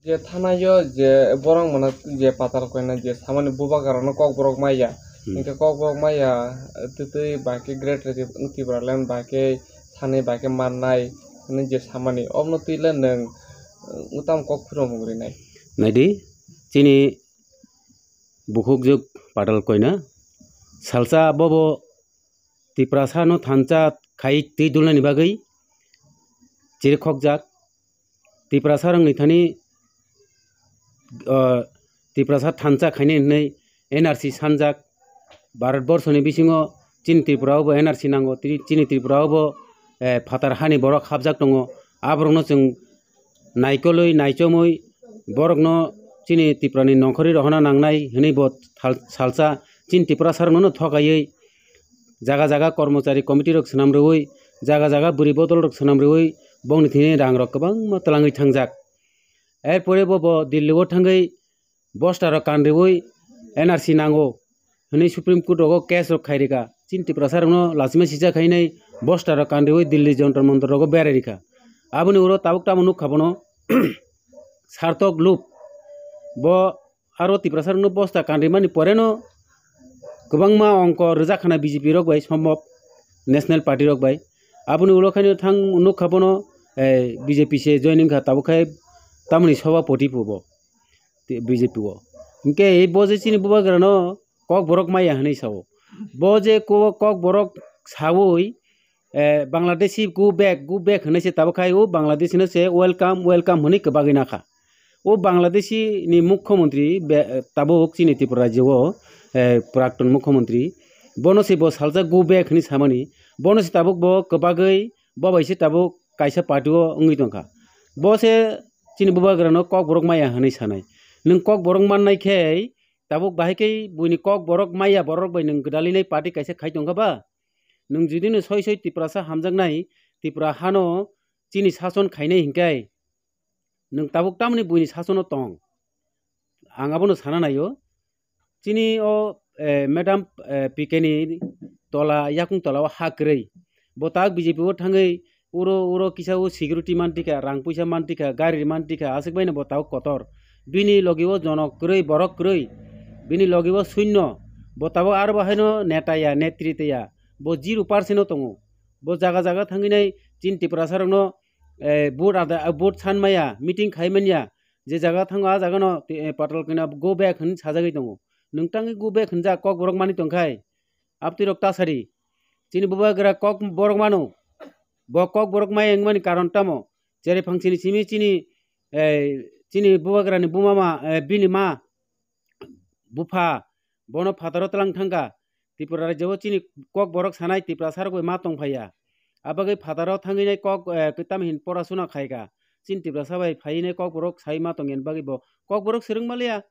je thanayo je borong mana je patar koina je samani buba garano kok borok maya inke kok borok maya tutui bake great uti bralan bake thani bake mannai ni je samani obno tuile nang utam kok phuro mugri nai naidi chini bukhuk juk patal koina salsa bobo tiprasa no thancha khai ti dulani bagai chiri khokjak tiprasa rang ni thani tiprasa thancha khaini nei NRC sanjak Bharat Borsho ni bisingo chini Tripura bo NRC nango chini Tripura bo phatar hani borok habjak tongo abrokno chung naikoloi naichomoi borokno chini Tripura ni nongkhori rohona nangnai hini bo salsa chini Tripura sarno no thokaioi jaga jaga kormachari committee rok swnamroi jaga jaga buri bodol rok swnamroi bongni thini rang rok kwbang ma tlangoi thangjak erpore bo Delhi o thangai bosta rok kanrioi NRC nango hini Supreme Court rogo case rok khairika chini Tripura sarno lasima sija khainai bosta rok kanrioi Delhi jontor montor rogo bererika aboni uro tabuk tamu nuk khabono sartok loop bo aro Tripura sarno bosta kanrimani poreno kwbangma ongko rwjakhana BJP rok bai sombop National Party rok bai aboni ulo khaino thang nuk khabono BJP se joining kha tabukhai tamni sabapati pubo BJP o inke ei boje chini buba grano kok borok maya hini sao boje kok borok sawoi Bangladeshi go back hini se tabukhai o Bangladesh ne se welcome hini kbagi nakha o Bangladeshi ni mukhyamantri tabuk chini Tripura rajyo o prakton mukhyamantri bonosi bo salsa go back hini samani bonosi tabuk bo kbagai bo baise tabuk kaisa party o ongui tongkha bo se chini buba grano kok borok maya hini sanai nung kok borok mannai khei tabuk bahikei buini kok borok maya borok bai nung gdalinai party kaisa khai tongkha ba nung judi no soi Tripura sa hamjaknai Tripura hano chini sason khainai hingkai nung tabuk tamni buini sasono tong ang abono sana nayo chini o madam PK ni tola yakung tola o hakrei botak BJP o thangai uro kisa o security mantika rang puisa mantika gari mantika asik baina botak kotor bini logi o jonok krei borok krei bini logi o shunyo botabo ar bahaino netaya netriteya bo 0% tongo bo jaga jaga thanginai chin Tripura sarno board sanmaya meeting khaimanya je jaga thango a jaga no patal kina go back hin sajagoi tongo nungtangi go back hinja kok borok mani tongkhai apti rok tasari chini buba gra kok borok mano bo kok borok mai engmani karon tamo jere phangchini chimi chini buba gra ni bumama bini ma bufa bono phataro tlang thangka Tripura rajyo chini kok borok sanai Tripura sargoi ma tongphaya abagai phataro thanginai kok kitam hin porasuna khaika chin Tripura sabai phainai kok borok sai ma tongen bagi bo kok borok srungmalia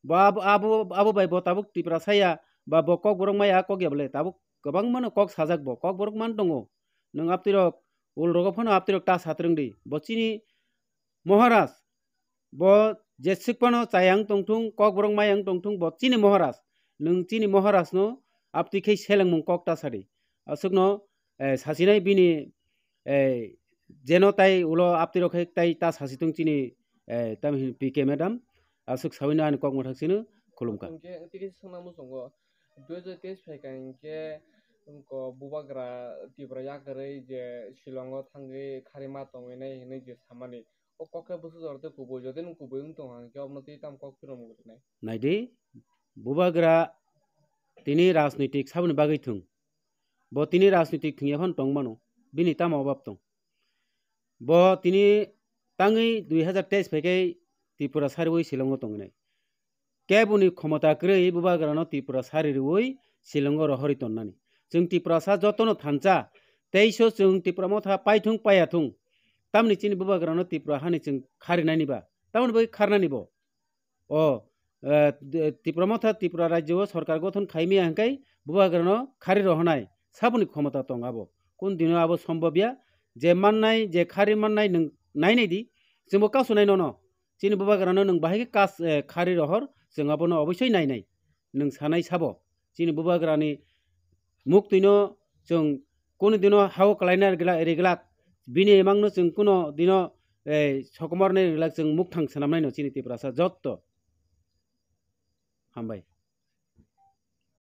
ba abo bai bo tabuk Tripura saya ba bo kok borok maya kok yable tabuk kwbang mano kok sajak bo kok borok man tongo nung aptirok ul rogo phono aptirok ta satrungdi bo chini Maharaj bo jessikpano chayang tongthung kok borok mayang tongthung bo chini Maharaj nung chini Maharaj no apti khei selangmung kok ta sari asukno sasinai bini jeno tai ulo aptirok khei tai ta sasitung chini tamhi PK madam asuk sawina an kok mothak sinu khulumka inke tiki sangnamu songo 2023 phaika inke ko bubagra Tripura yakrei je Shillongo thangi kharima tonginai hini je samani o kokhe busu jorte kubo jodi nung kubo ung tong hanke obnoti tam kok phiro mugrinai naidi bubagra tini rajnitik sabuni bagai thung bo tini rajnitik thungya phan tongmano bini tam obab tong bo tini tangi 2023 phakai Tripura sarwoi Shillongo tonginai kebuni khomota krei bubagra no Tripura sariroi Shillongo rohori tonnani chung Tripura sa jotono thancha teiso chung Tripura motha paithung payathung tamni chini bubagra no Tripura hani chung kharinani ba tamni bai kharnani bo o Tripura motha Tripura rajyo sarkar gothon khaimi hangkai bubagra no khari rohonai sabuni khomota tong abo kun dino abo sombobya je mannai je khari mannai nung nainai di jumbo kasunai no chini bubagra no nung bahigi kas khari rohor jung abo no obossoi nainai nung sanai sabo chini bubagra ni muktino chung kono dino hao kalaina reglak bini emangno chung kono dino सकमारनै रिलाक जों मुख थां सोनामनाय न चिनि त्रिपुरा सा जत्त हामबाय।